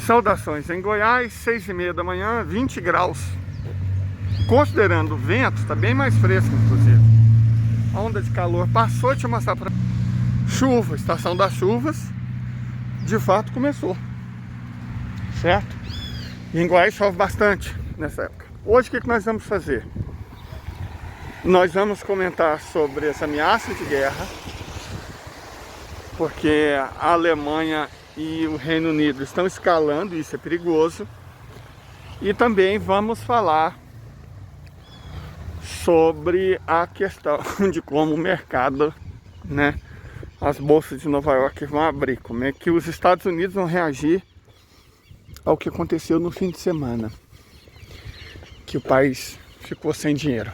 Saudações em Goiás, 6h30 da manhã, 20 graus. Considerando o vento, está bem mais fresco, inclusive. A onda de calor passou, deixa eu mostrar para chuva, estação das chuvas, de fato começou, certo? E em Goiás chove bastante nessa época. Hoje o que nós vamos fazer? Nós vamos comentar sobre essa ameaça de guerra, porque a Alemanha e o Reino Unido estão escalando, isso é perigoso. E também vamos falar sobre a questão de como o mercado, né, as bolsas de Nova York vão abrir, como é que os Estados Unidos vão reagir ao que aconteceu no fim de semana, que o país ficou sem dinheiro,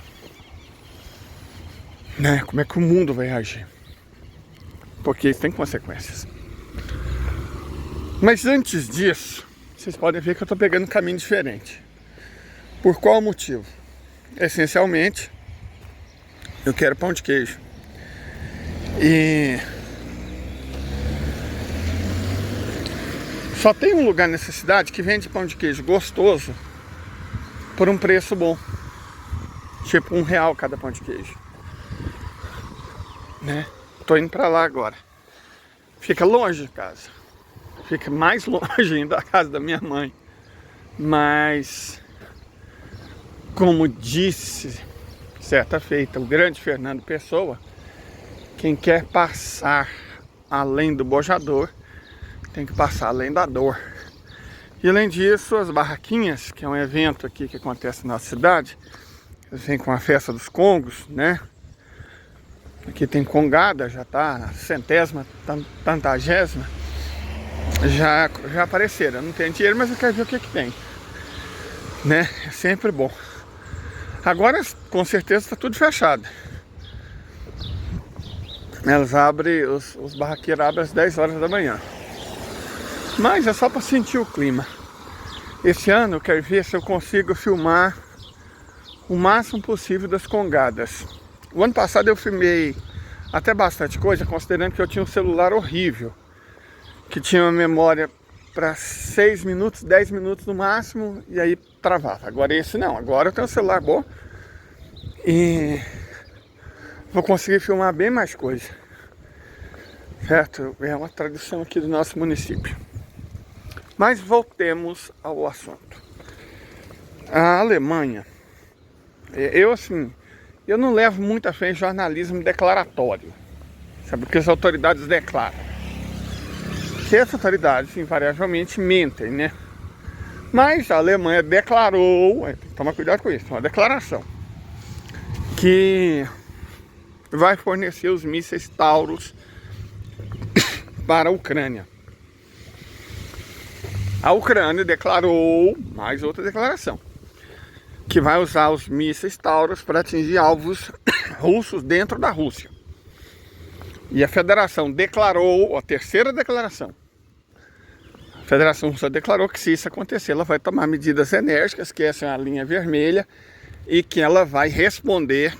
né? Como é que o mundo vai reagir, porque isso tem consequências. Mas antes disso, vocês podem ver que eu estou pegando um caminho diferente. Por qual motivo? Essencialmente, eu quero pão de queijo. E só tem um lugar nessa cidade que vende pão de queijo gostoso por um preço bom. Tipo R$1 cada pão de queijo, né? Tô indo pra lá agora. Fica longe de casa. Fica mais longe ainda da casa da minha mãe. Mas, como disse certa feita o grande Fernando Pessoa, quem quer passar além do bojador tem que passar além da dor. E além disso, as barraquinhas, que é um evento aqui que acontece na nossa cidade, vem com a festa dos congos, né? Aqui tem congada, já tá na 100ª, 80ª, já apareceram. Eu não tenho dinheiro, mas eu quero ver o que tem, né? É sempre bom. Agora, com certeza, está tudo fechado. Elas abrem, os barraqueiros abrem às 10 horas da manhã. Mas é só para sentir o clima. Esse ano eu quero ver se eu consigo filmar o máximo possível das congadas. O ano passado eu filmei até bastante coisa, considerando que eu tinha um celular horrível, que tinha uma memória para 6 minutos, 10 minutos no máximo, e aí travava. Agora esse não, agora eu tenho um celular bom e vou conseguir filmar bem mais coisa, certo? É uma tradição aqui do nosso município. Mas voltemos ao assunto. A Alemanha, eu não levo muita fé em jornalismo declaratório, sabe? Porque as autoridades declaram. Que as autoridades invariavelmente mentem, né? Mas a Alemanha declarou, tem que tomar cuidado com isso, uma declaração, que vai fornecer os mísseis Taurus para a Ucrânia. A Ucrânia declarou, mais outra declaração, que vai usar os mísseis Taurus para atingir alvos russos dentro da Rússia. E a Federação declarou, a terceira declaração, a Federação Russa declarou que se isso acontecer, ela vai tomar medidas enérgicas, que essa é a linha vermelha, e que ela vai responder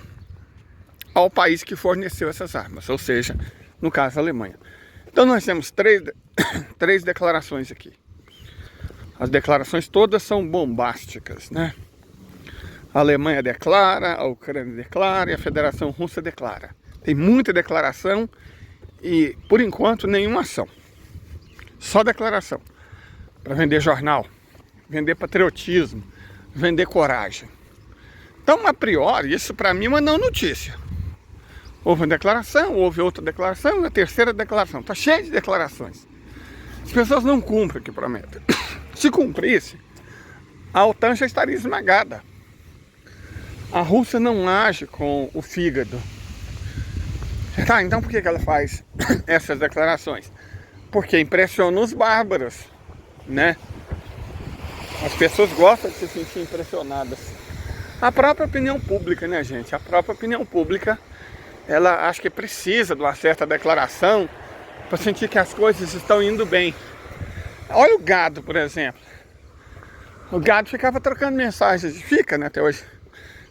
ao país que forneceu essas armas, ou seja, no caso a Alemanha. Então nós temos três declarações aqui. As declarações todas são bombásticas, né? A Alemanha declara, a Ucrânia declara e a Federação Russa declara. Tem muita declaração e, por enquanto, nenhuma ação. Só declaração. Para vender jornal, vender patriotismo, vender coragem. Então, a priori, isso para mim é uma não notícia. Houve uma declaração, houve outra declaração, a terceira declaração. Está cheio de declarações. As pessoas não cumprem o que prometem. Se cumprisse, a OTAN já estaria esmagada. A Rússia não age com o fígado. Tá, então por que ela faz essas declarações? Porque impressiona os bárbaros, né? As pessoas gostam de se sentir impressionadas. A própria opinião pública, né, gente? A própria opinião pública, ela acha que precisa de uma certa declaração para sentir que as coisas estão indo bem. Olha o gado, por exemplo. O gado ficava trocando mensagens, fica, né, até hoje,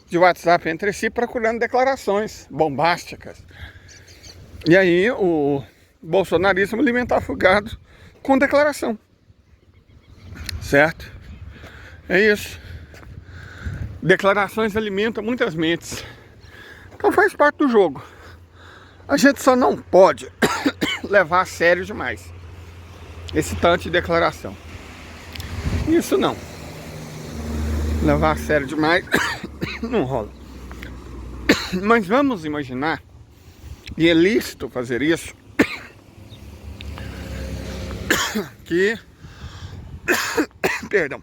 de WhatsApp entre si, procurando declarações bombásticas. E aí o bolsonarismo alimentava o gado com declaração. certo? É isso. Declarações alimentam muitas mentes. Então faz parte do jogo. A gente só não pode levar a sério demais esse tanto de declaração. Isso não. Levar a sério demais não rola. Mas vamos imaginar, e é lícito fazer isso, que perdão,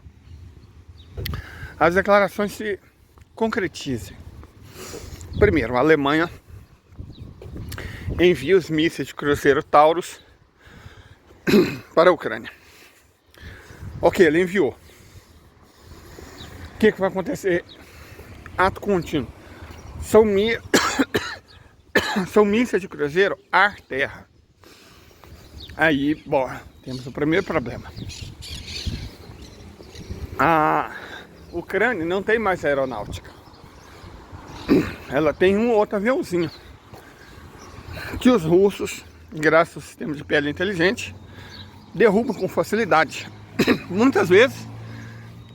as declarações se concretizem. Primeiro, a Alemanha envia os mísseis de cruzeiro Taurus para a Ucrânia. Ok, ele enviou. O que vai acontecer? Ato contínuo. São mísseis de cruzeiro ar-terra. Aí, bom, temos o primeiro problema. A Ucrânia não tem mais aeronáutica. Ela tem um ou outro aviãozinho que os russos, graças ao sistema de pele inteligente, derrubam com facilidade. Muitas vezes,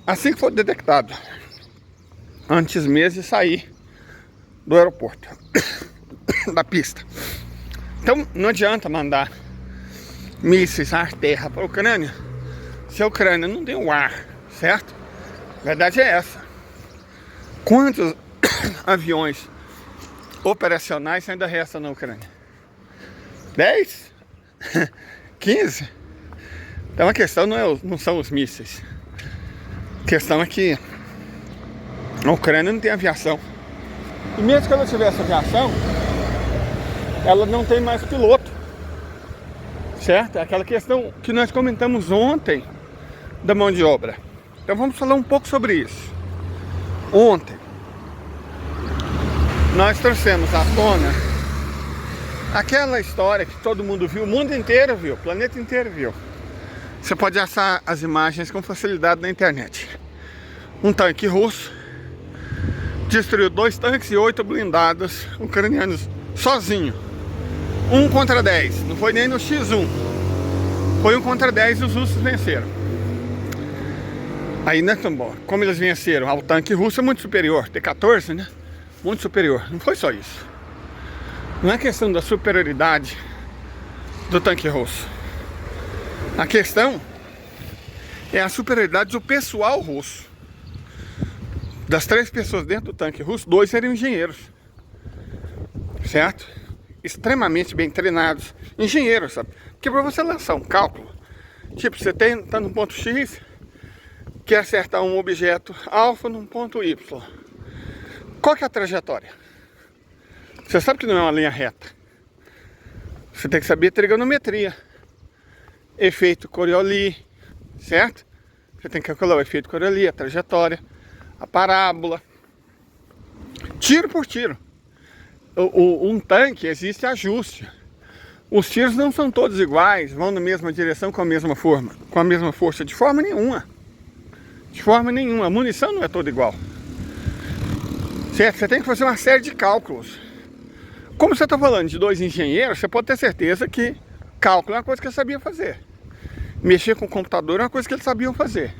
assim que for detectado, antes mesmo de sair do aeroporto, da pista. Então não adianta mandar mísseis ar-terra para a Ucrânia se a Ucrânia não tem o ar, certo? A verdade é essa. Quantos aviões operacionais ainda restam na Ucrânia? 10? 15? Então a questão não são os mísseis. A questão é que a Ucrânia não tem aviação. E mesmo que ela tivesse aviação, ela não tem mais piloto. Certo? É aquela questão que nós comentamos ontem da mão de obra. Então vamos falar um pouco sobre isso. Ontem nós trouxemos à tona aquela história que todo mundo viu, o mundo inteiro viu, o planeta inteiro viu. Você pode achar as imagens com facilidade na internet. Um tanque russo destruiu 2 tanques e 8 blindados ucranianos sozinho. 1 contra 10, não foi nem no X1. Foi 1 contra 10 e os russos venceram. Aí, né, bom, como eles venceram? O tanque russo é muito superior, T-14, né? Muito superior. Não foi só isso. Não é questão da superioridade do tanque russo. A questão é a superioridade do pessoal russo. Das 3 pessoas dentro do tanque russo, 2 eram engenheiros. Certo? Extremamente bem treinados. Engenheiros, sabe? Porque para você lançar um cálculo, tipo, você tá no ponto X, quer acertar um objeto alfa num ponto Y. Qual que é a trajetória? Você sabe que não é uma linha reta. Você tem que saber trigonometria. Efeito Coriolis, certo? Você tem que calcular o efeito Coriolis, a trajetória, a parábola. Tiro por tiro. Um tanque existe ajuste. Os tiros não são todos iguais, vão na mesma direção com a mesma força, de forma nenhuma. De forma nenhuma. A munição não é toda igual. Certo? Você tem que fazer uma série de cálculos. Como você está falando de 2 engenheiros, você pode ter certeza que cálculo é uma coisa que eles sabiam fazer. Mexer com o computador é uma coisa que eles sabiam fazer.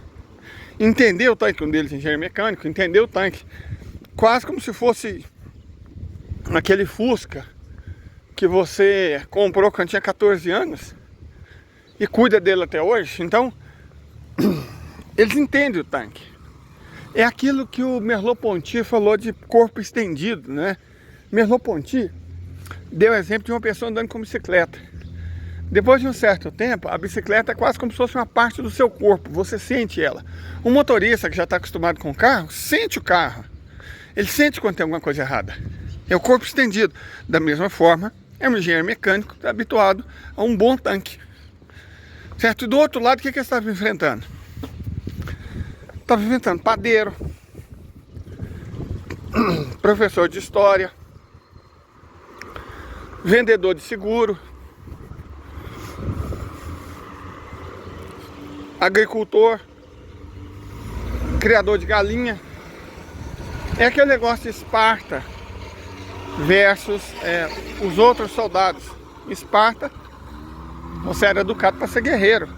Entender o tanque, um deles engenheiro mecânico, entender o tanque quase como se fosse aquele Fusca que você comprou quando tinha 14 anos e cuida dele até hoje. Então, eles entendem o tanque. É aquilo que o Merleau-Ponty falou de corpo estendido, né? Merleau-Ponty deu exemplo de uma pessoa andando com bicicleta. Depois de um certo tempo, a bicicleta é quase como se fosse uma parte do seu corpo, você sente ela. O motorista que já está acostumado com o carro, sente o carro. Ele sente quando tem alguma coisa errada. É o corpo estendido. Da mesma forma, é um engenheiro mecânico habituado a um bom tanque. Certo? E do outro lado, o que ele estava enfrentando? Estava enfrentando padeiro, professor de história, vendedor de seguro, agricultor, criador de galinha. É aquele negócio de Esparta versus os outros soldados. Esparta, você era educado para ser guerreiro.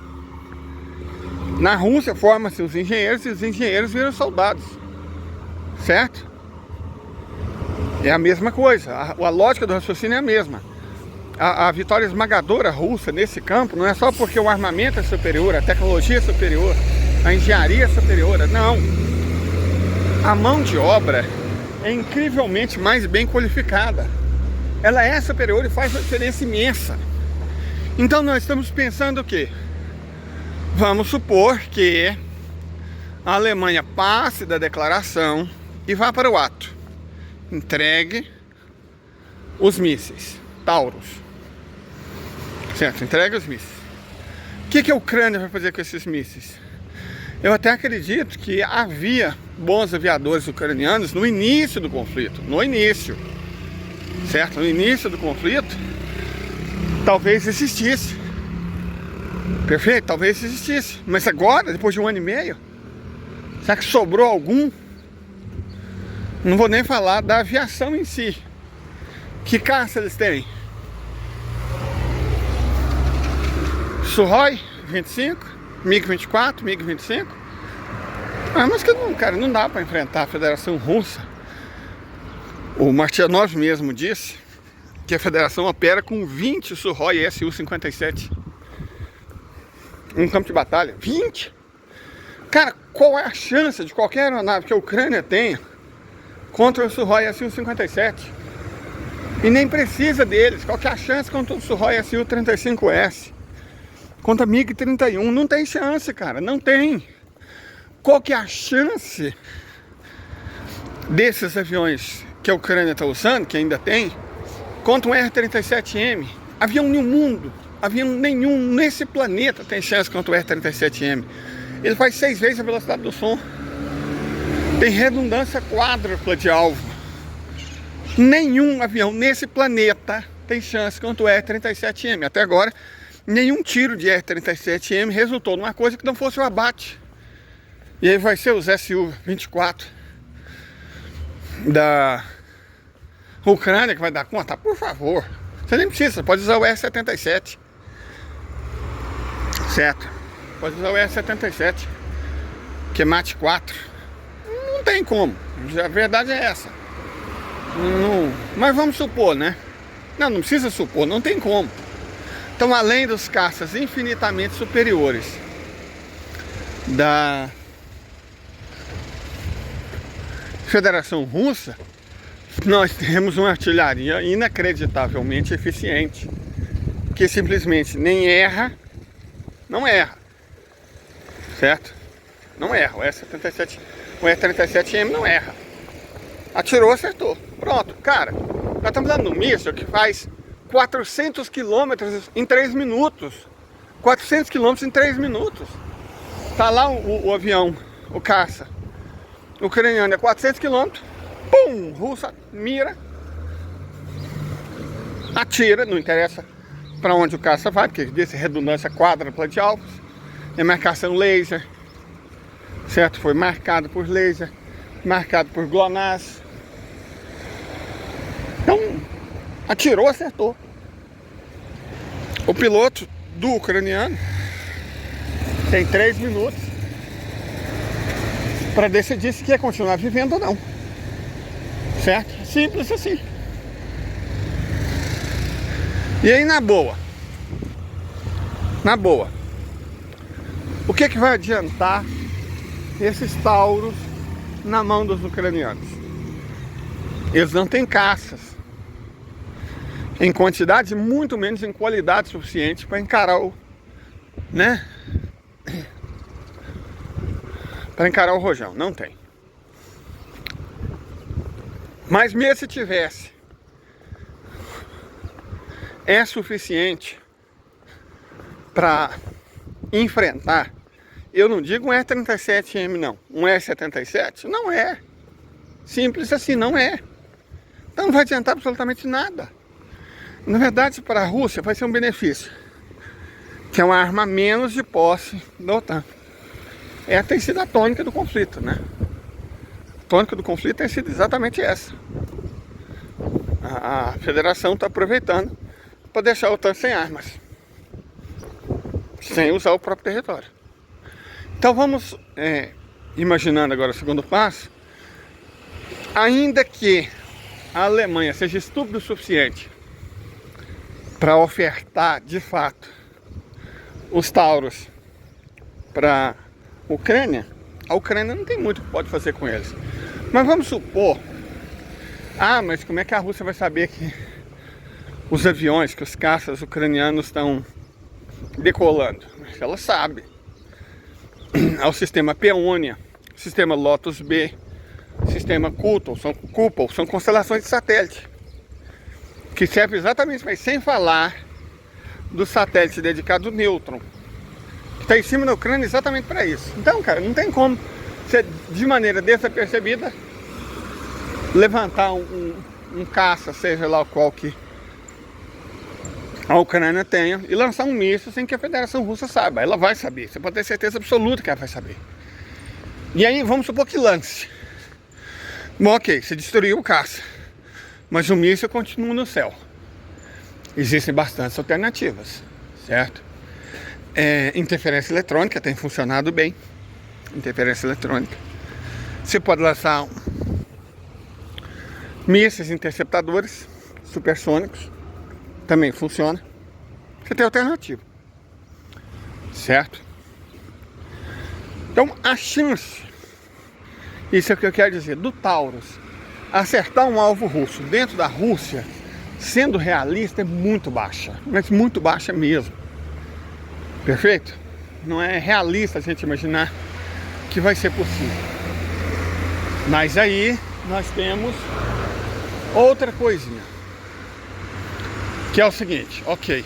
Na Rússia formam-se os engenheiros e os engenheiros viram soldados, certo? É a mesma coisa, a lógica do raciocínio é a mesma. A vitória esmagadora russa nesse campo não é só porque o armamento é superior, a tecnologia é superior, a engenharia é superior, não. A mão de obra é incrivelmente mais bem qualificada. Ela é superior e faz uma diferença imensa. Então nós estamos pensando o quê? Vamos supor que a Alemanha passe da declaração e vá para o ato. Entregue os mísseis Taurus. Certo, entregue os mísseis. O que a Ucrânia vai fazer com esses mísseis? Eu até acredito que havia bons aviadores ucranianos no início do conflito. No início. Certo? No início do conflito, talvez existisse. Perfeito? Talvez existisse. Mas agora, depois de 1 ano e meio, será que sobrou algum? Não vou nem falar da aviação em si. Que caça eles têm? Sukhoi 25, MiG-24, MiG-25. Mas que não, cara, não dá para enfrentar a Federação Russa. O Martyanov mesmo disse que a Federação opera com 20 Sukhoi Su-57. Um campo de batalha. 20! Cara, qual é a chance de qualquer aeronave que a Ucrânia tenha contra o Sukhoi Su-57? E nem precisa deles. Qual que é a chance contra o Sukhoi Su-35S? Contra MiG-31? Não tem chance, cara. Não tem. Qual que é a chance desses aviões que a Ucrânia está usando, que ainda tem, contra um R-37M? Avião no mundo, avião nenhum nesse planeta tem chance contra o R-37M. Ele faz 6 vezes a velocidade do som. Tem redundância quádrupla de alvo. Nenhum avião nesse planeta tem chance contra o R-37M. Até agora, nenhum tiro de R-37M resultou numa coisa que não fosse o abate. E aí vai ser os Su-24 da Ucrânia que vai dar conta. Por favor, você nem precisa, você pode usar o S-77. Certo? Pode usar o S-77, que é Mach 4. Não tem como, a verdade é essa. Não, mas vamos supor, né? Não precisa supor, não tem como. Então, além dos caças infinitamente superiores da Federação Russa, nós temos uma artilharia inacreditavelmente eficiente, que simplesmente nem erra, não erra, certo? Não erra, o S-37M não erra. Atirou, acertou. Pronto, cara, nós estamos dando um míssil que faz 400 quilômetros em 3 minutos. 400 quilômetros em 3 minutos. Tá lá o avião, o caça ucraniano, é 400 quilômetros. Pum! Russa mira, atira, não interessa para onde o caça vai, porque desse redundância quádrupla de alvos. É marcação laser, certo? Foi marcado por laser, marcado por GLONASS. Então, atirou, acertou. O piloto do ucraniano tem 3 minutos para decidir se quer continuar vivendo ou não. Certo? Simples assim. E aí, na boa, o que vai adiantar esses Tauros na mão dos ucranianos? Eles não têm caças em quantidade, muito menos em qualidade suficiente para encarar o, né? Para encarar o rojão, não tem. Mas mesmo se tivesse, é suficiente para enfrentar. Eu não digo um R-37M não, um S-77 não é. Simples assim, não é. Então não vai adiantar absolutamente nada. Na verdade, para a Rússia vai ser um benefício, que é uma arma menos de posse da OTAN. Essa tem sido a tônica do conflito, né? A tônica do conflito tem sido exatamente essa. A federação está aproveitando para deixar a OTAN sem armas, sem usar o próprio território. Então vamos imaginando agora o segundo passo. Ainda que a Alemanha seja estúpida o suficiente para ofertar de fato os Tauros para a Ucrânia não tem muito que pode fazer com eles. Mas vamos supor, mas como é que a Rússia vai saber que os aviões, que os caças ucranianos estão decolando? Ela sabe. É o sistema Peônia, sistema Lotus B, sistema Kupol, são constelações de satélite que servem exatamente para isso, sem falar do satélite dedicado Neutron, que está em cima da Ucrânia exatamente para isso. Então, cara, não tem como você, de maneira desapercebida, levantar um caça, seja lá o qual que a Ucrânia tenha, e lançar um míssil sem que a Federação Russa saiba. Ela vai saber, você pode ter certeza absoluta que ela vai saber. E aí, vamos supor que lance. Bom, ok, você destruiu o caça, mas o míssil continua no céu. Existem bastantes alternativas, certo? Interferência eletrônica tem funcionado bem. Interferência eletrônica. Você pode lançar mísseis interceptadores supersônicos, também funciona. Você tem alternativa, certo? Então a chance, isso é o que eu quero dizer, do Taurus acertar um alvo russo dentro da Rússia, sendo realista, é muito baixa, mas muito baixa mesmo. Perfeito? Não é realista a gente imaginar que vai ser possível. Mas aí nós temos outra coisinha, que é o seguinte, ok,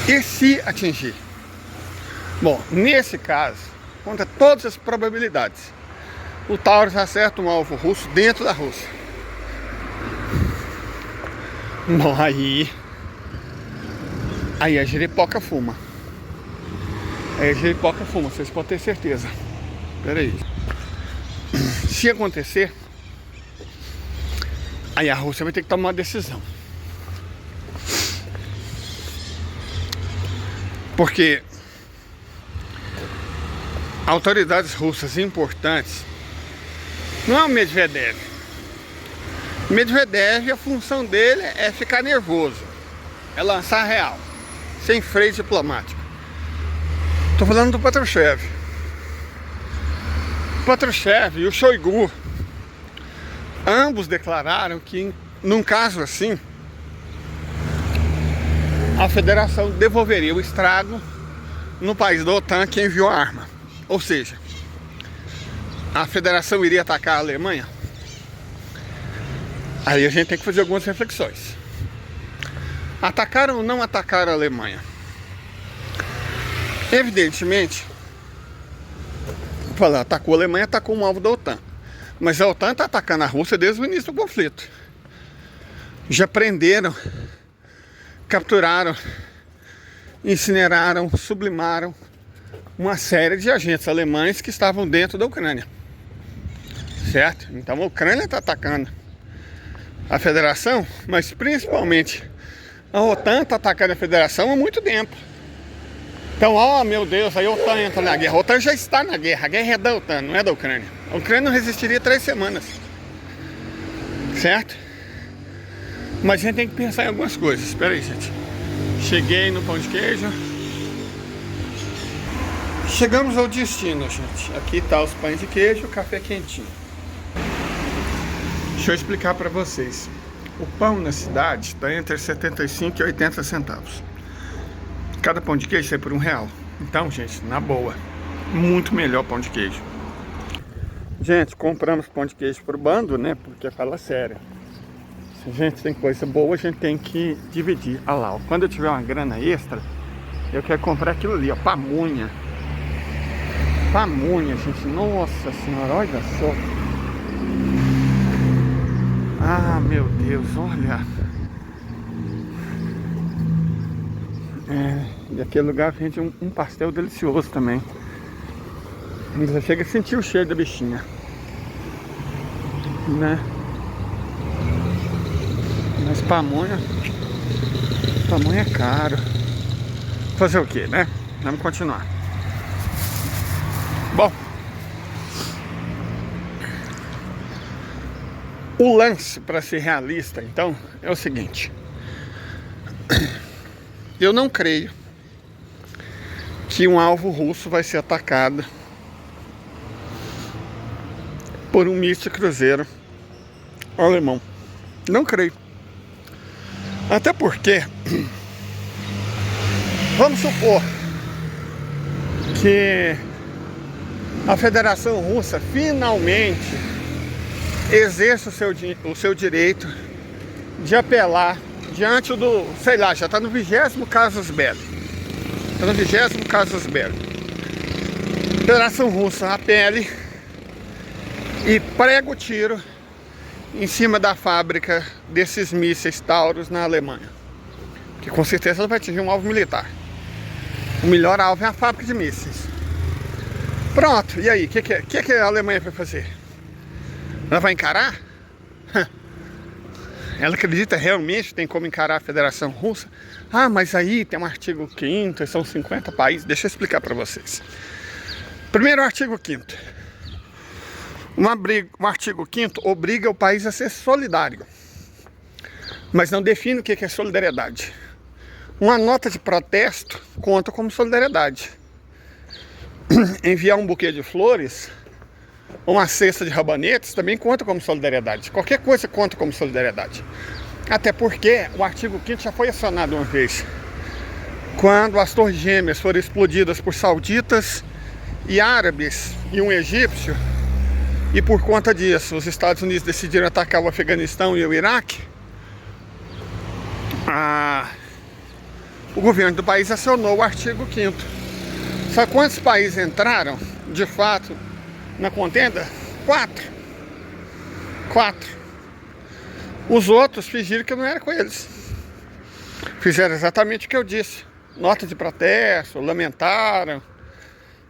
e se atingir? Bom, nesse caso, contra todas as probabilidades, o Taurus acerta um alvo russo dentro da Rússia. Bom, aí a jeripoca fuma. Aí a jeripoca fuma, vocês podem ter certeza. Espera aí. Se acontecer, aí a Rússia vai ter que tomar uma decisão. Porque autoridades russas importantes não é o Medvedev. Medvedev, a função dele é ficar nervoso, é lançar real, sem freio diplomático. Estou falando do Patrushev. O Patrushev e o Shoigu, ambos declararam que, num caso assim, a federação devolveria o estrago no país da OTAN que enviou a arma. Ou seja, a federação iria atacar a Alemanha? Aí a gente tem que fazer algumas reflexões. Atacaram ou não atacaram a Alemanha? Evidentemente, atacou a Alemanha, atacou um alvo da OTAN. Mas a OTAN está atacando a Rússia desde o início do conflito. Já prenderam, capturaram, incineraram, sublimaram uma série de agentes alemães que estavam dentro da Ucrânia. Certo? Então a Ucrânia está atacando a federação, mas principalmente a OTAN está atacando a federação há muito tempo. Então, meu Deus, aí a OTAN entra na guerra. A OTAN já está na guerra, a guerra é da OTAN, não é da Ucrânia. A Ucrânia não resistiria 3 semanas. Certo? Mas a gente tem que pensar em algumas coisas. Espera aí, gente. Cheguei no pão de queijo. Chegamos ao destino, gente. Aqui está os pães de queijo, o café quentinho. Deixa eu explicar para vocês. O pão na cidade está entre 75 e 80 centavos. Cada pão de queijo sai por R$1. Então, gente, na boa, muito melhor pão de queijo. Gente, compramos pão de queijo por bando, né? Porque fala sério. Se a gente tem coisa boa, a gente tem que dividir. Olha lá, ó. Quando eu tiver uma grana extra, eu quero comprar aquilo ali, ó, pamonha. Pamonha, gente, nossa senhora, olha só. Ah, meu Deus, olha. E aquele lugar vende um pastel delicioso também. Você chega a sentir o cheiro da bichinha, né? Mas pamonha é caro. Fazer o que, né? Vamos continuar. O lance, para ser realista, então, é o seguinte. Eu não creio que um alvo russo vai ser atacado por um míssil cruzeiro alemão. Não creio. Até porque, vamos supor que a Federação Russa finalmente exerça o seu direito de apelar diante do, sei lá, já está no 20º casus belli. Está no 20º casus belli. A Federação Russa apele e prega o tiro em cima da fábrica desses mísseis Taurus na Alemanha. Que com certeza ela vai atingir um alvo militar. O melhor alvo é a fábrica de mísseis. Pronto, e aí? O que a Alemanha vai fazer? Ela vai encarar? Ela acredita realmente que tem como encarar a Federação Russa? Ah, mas aí tem um artigo 5º, são 50 países. Deixa eu explicar para vocês. Primeiro, o artigo 5º. O artigo 5º obriga o país a ser solidário, mas não define o que é solidariedade. Uma nota de protesto conta como solidariedade. Enviar um buquê de flores, uma cesta de rabanetes, também conta como solidariedade. Qualquer coisa conta como solidariedade. Até porque o artigo 5º já foi acionado uma vez, quando as torres gêmeas foram explodidas por sauditas e árabes e um egípcio, e por conta disso os Estados Unidos decidiram atacar o Afeganistão e o Iraque. O governo do país acionou o artigo 5º. Sabe quantos países entraram, de fato, na contenda? 4. Os outros fingiram que não era com eles. Fizeram exatamente o que eu disse. Nota de protesto, lamentaram,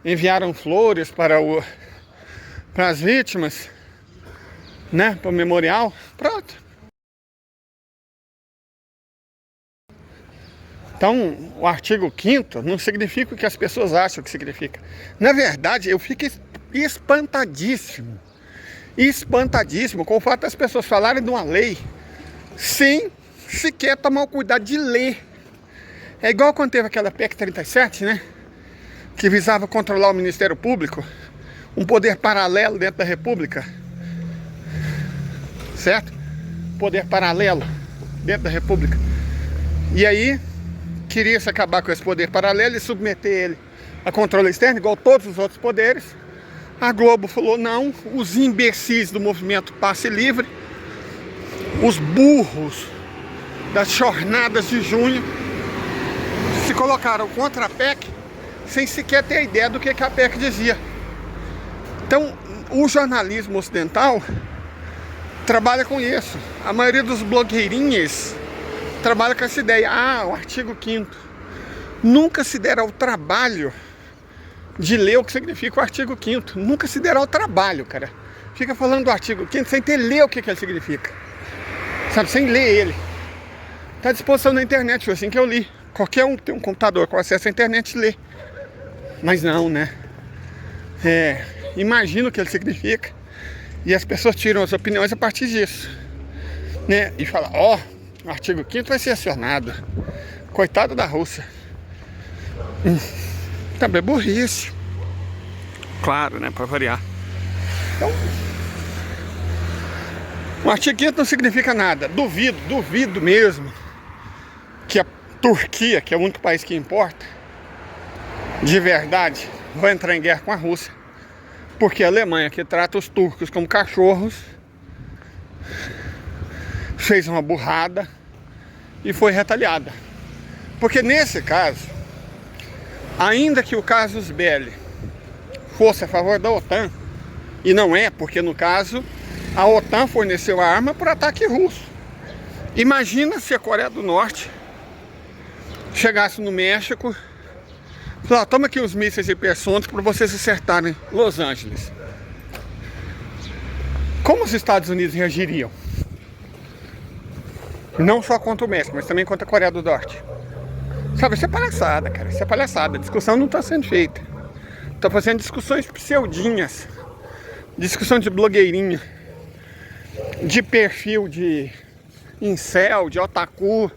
enviaram flores para as vítimas, né, para o memorial. Pronto. Então, o artigo 5º não significa o que as pessoas acham que significa. Na verdade, eu fico espantadíssimo com o fato das pessoas falarem de uma lei sem sequer tomar o cuidado de ler. É igual quando teve aquela PEC 37, né? Que visava controlar o Ministério Público, um poder paralelo dentro da República. Certo? Poder paralelo dentro da República. E aí, queria-se acabar com esse poder paralelo e submeter ele a controle externo, igual todos os outros poderes. A Globo falou não, os imbecis do movimento Passe Livre, os burros das jornadas de junho, se colocaram contra a PEC sem sequer ter a ideia do que a PEC dizia. Então, o jornalismo ocidental trabalha com isso. A maioria dos blogueirinhos trabalha com essa ideia. O artigo 5º. Nunca se deram ao trabalho de ler o que significa o artigo 5º. Nunca se deram ao trabalho, cara. Fica falando do artigo 5º sem ter ler o que ele significa. Sabe, sem ler ele. Está à disposição na internet, foi assim que eu li. Qualquer um que tem um computador com acesso à internet lê. Mas não, né? Imagina o que ele significa. E as pessoas tiram as opiniões a partir disso, né? E falam, o artigo 5º vai ser acionado. Coitado da Rússia. Também burrice. Claro, né? Para variar. Então, o artigo 5º não significa nada. Duvido mesmo que a Turquia, que é o único país que importa, de verdade, vai entrar em guerra com a Rússia. Porque a Alemanha, que trata os turcos como cachorros, fez uma burrada e foi retaliada. Porque nesse caso, ainda que o casus belli fosse a favor da OTAN, e não é, porque no caso a OTAN forneceu a arma para ataque russo. Imagina se a Coreia do Norte chegasse no México e falasse, toma aqui os mísseis hipersônicos para vocês acertarem Los Angeles. Como os Estados Unidos reagiriam? Não só contra o México, mas também contra a Coreia do Norte. Sabe, isso é palhaçada, cara. Isso é palhaçada. A discussão não está sendo feita. Estão fazendo discussões pseudinhas. Discussão de blogueirinha. de perfil de incel, de otaku,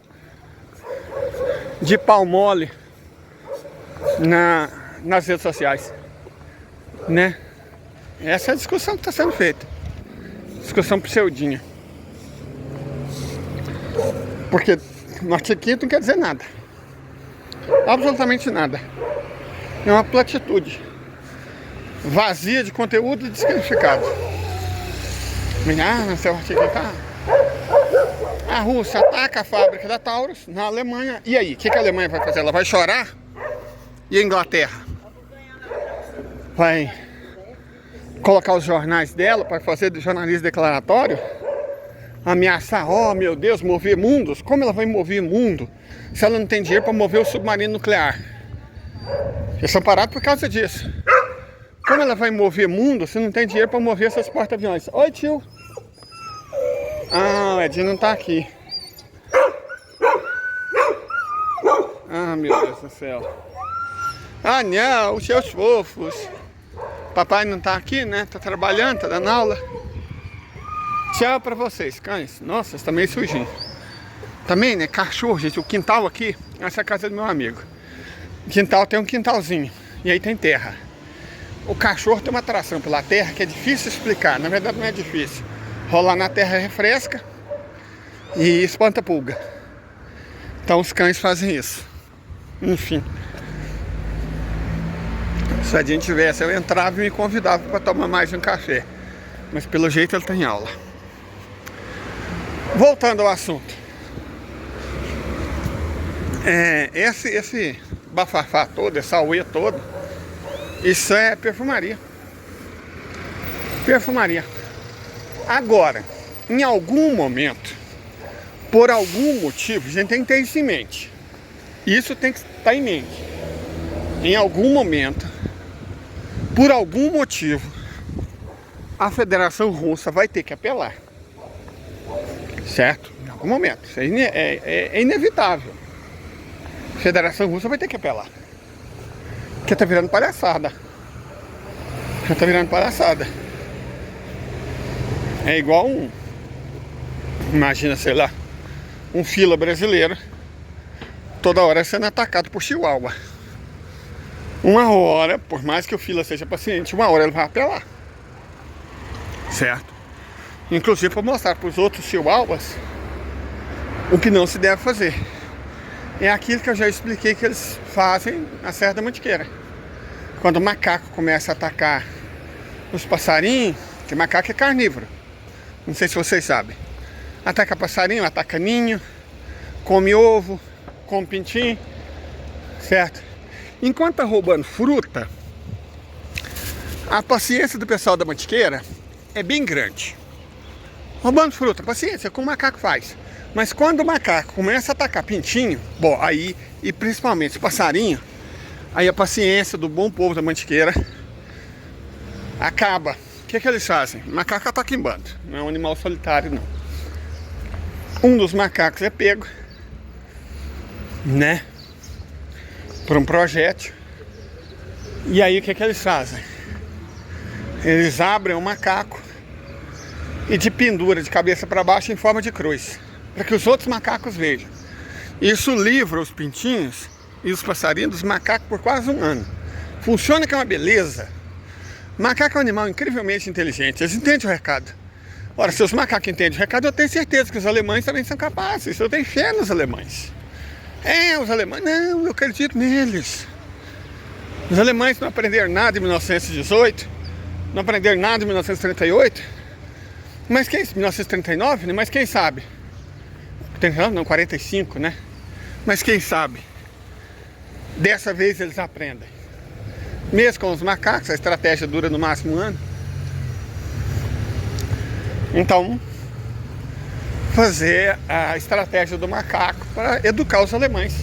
de pau mole nas redes sociais, né? Essa é a discussão que está sendo feita. Discussão pseudinha. Porque Notiquito não quer dizer nada. Absolutamente nada. É uma platitude vazia de conteúdo e desqualificado. Não sei o que tá. A Rússia ataca a fábrica da Taurus na Alemanha. E aí, o que a Alemanha vai fazer? Ela vai chorar? E a Inglaterra? Vai colocar os jornais dela para fazer de jornalismo declaratório? Ameaçar, oh meu Deus, mover mundos? Como ela vai mover mundo se ela não tem dinheiro para mover o submarino nuclear? Eles são parados por causa disso. Como ela vai mover mundo se não tem dinheiro para mover essas porta-aviões? Oi, tio. Ah, o Edinho não tá aqui. Ah, meu Deus do céu. Ah, não, os seus fofos. Papai não tá aqui, né? Tá trabalhando, tá dando aula. Tchau pra vocês, cães. Nossa, tá meio sujinho. Também, né? Cachorro, gente. O quintal aqui, essa é a casa do meu amigo. O quintal tem um quintalzinho. E aí tem terra. O cachorro tem uma atração pela terra que é difícil explicar. Na verdade não é difícil. Rolar na terra refresca e espanta pulga. Então os cães fazem isso. Enfim. Se a gente tivesse, eu entrava e me convidava para tomar mais um café. Mas pelo jeito ele tá em aula. Voltando ao assunto. Esse bafafá todo, essa auê toda, isso é perfumaria. Perfumaria. Agora, em algum momento, por algum motivo, a gente tem que ter isso em mente. Isso tem que estar em mente. Em algum momento, por algum motivo, a Federação Russa vai ter que apelar. Certo? Em algum momento. Isso é inevitável. A Federação Russa vai ter que apelar. Porque tá virando palhaçada. Já tá virando palhaçada. É igual imagina, sei lá, um fila brasileiro toda hora sendo atacado por chihuahua. Uma hora, por mais que o fila seja paciente, uma hora ele vai apelar. Certo? Inclusive para mostrar para os outros chihuahuas o que não se deve fazer. É aquilo que eu já expliquei que eles fazem na Serra da Mantiqueira. Quando o macaco começa a atacar os passarinhos, que macaco é carnívoro. Não sei se vocês sabem. Ataca passarinho, ataca ninho, come ovo, come pintinho, certo? Enquanto tá roubando fruta, a paciência do pessoal da Mantiqueira é bem grande. Roubando fruta, paciência, como o macaco faz. Mas quando o macaco começa a atacar pintinho, bom, aí, e principalmente passarinho, aí a paciência do bom povo da Mantiqueira acaba. O que eles fazem? O macaco ataca em bando, não é um animal solitário, não. Um dos macacos é pego, né, por um projétil. E aí o que eles fazem? Eles abrem o macaco e de pendura de cabeça para baixo em forma de cruz, para que os outros macacos vejam. Isso livra os pintinhos e os passarinhos dos macacos por quase um ano. Funciona que é uma beleza. Macaco é um animal incrivelmente inteligente, eles entendem o recado. Ora, se os macacos entendem o recado, eu tenho certeza que os alemães também são capazes. Eu tenho fé nos alemães. Os alemães, não, eu acredito neles. Os alemães não aprenderam nada em 1918, não aprenderam nada em 1938, mas quem, 1939, mas quem sabe? 39, não, 45, né? Mas quem sabe? Dessa vez eles aprendem. Mesmo com os macacos, a estratégia dura no máximo um ano. Então, fazer a estratégia do macaco para educar os alemães.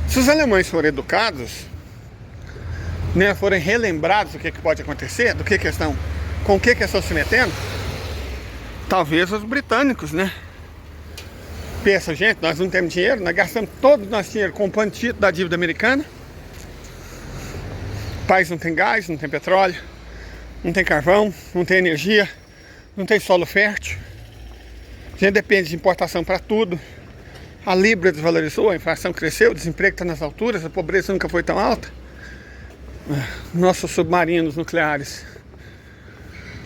Se os alemães forem educados, né, forem relembrados do que pode acontecer, do que estão, com o que estão se metendo, talvez os britânicos, né? Pensa, gente, nós não temos dinheiro, nós gastamos todo o nosso dinheiro comprando título da dívida americana. O país não tem gás, não tem petróleo, não tem carvão, não tem energia, não tem solo fértil, a gente depende de importação para tudo. A Libra desvalorizou, a inflação cresceu, o desemprego está nas alturas, a pobreza nunca foi tão alta. Nossos submarinos nucleares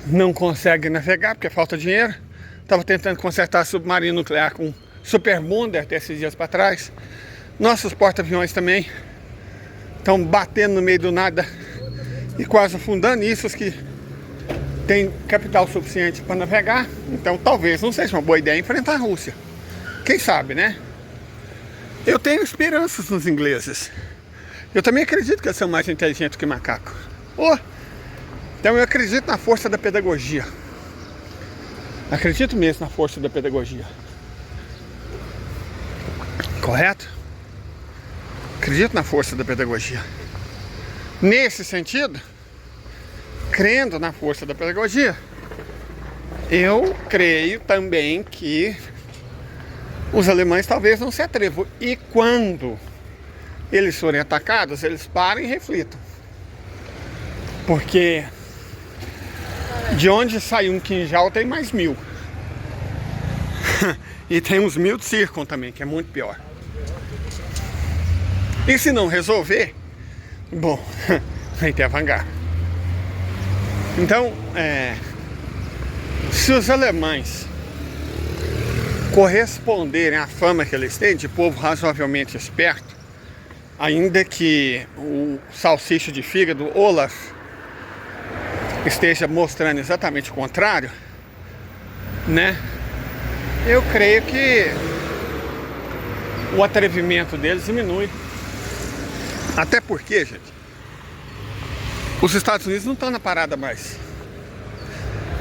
não conseguem navegar porque falta dinheiro. Estava tentando consertar submarino nuclear com Super Bonder até esses dias para trás. Nossos porta-aviões também estão batendo no meio do nada e quase afundando. Isso os que têm capital suficiente para navegar. Então talvez não seja uma boa ideia enfrentar a Rússia. Quem sabe, né? Eu tenho esperanças nos ingleses. Eu também acredito que eles são mais inteligentes que macaco. Então eu acredito na força da pedagogia. Acredito mesmo na força da pedagogia. Correto? Acredito na força da pedagogia. Nesse sentido, crendo na força da pedagogia, eu creio também que os alemães talvez não se atrevam. E quando eles forem atacados, eles parem e reflitam. Porque de onde sai um quinjal tem mais 1000. E tem uns 1000 de Zircon também, que é muito pior. E se não resolver, bom, vai ter a Vanguard. Então, se os alemães corresponderem à fama que eles têm de povo razoavelmente esperto, ainda que o salsicha de fígado Olaf esteja mostrando exatamente o contrário, né? Eu creio que o atrevimento deles diminui. Até porque, gente, os Estados Unidos não estão na parada mais,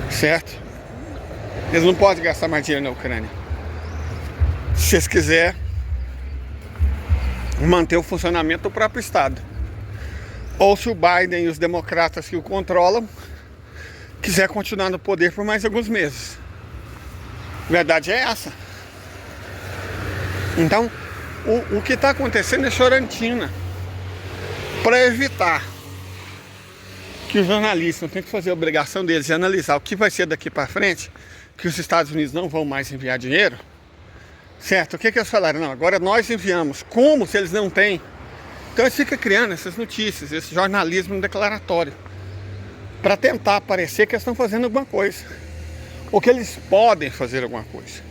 certo? Eles não podem gastar mais dinheiro na Ucrânia. Se eles quiserem manter o funcionamento do próprio Estado. Ou se o Biden e os democratas que o controlam quiser continuar no poder por mais alguns meses. A verdade é essa. Então, o que está acontecendo é chorantina. Para evitar que os jornalistas tenham que fazer a obrigação deles de analisar o que vai ser daqui para frente, que os Estados Unidos não vão mais enviar dinheiro, certo? O que eles falaram? Não, agora nós enviamos. Como se eles não têm? Então eles ficam criando essas notícias, esse jornalismo declaratório, para tentar parecer que eles estão fazendo alguma coisa, ou que eles podem fazer alguma coisa,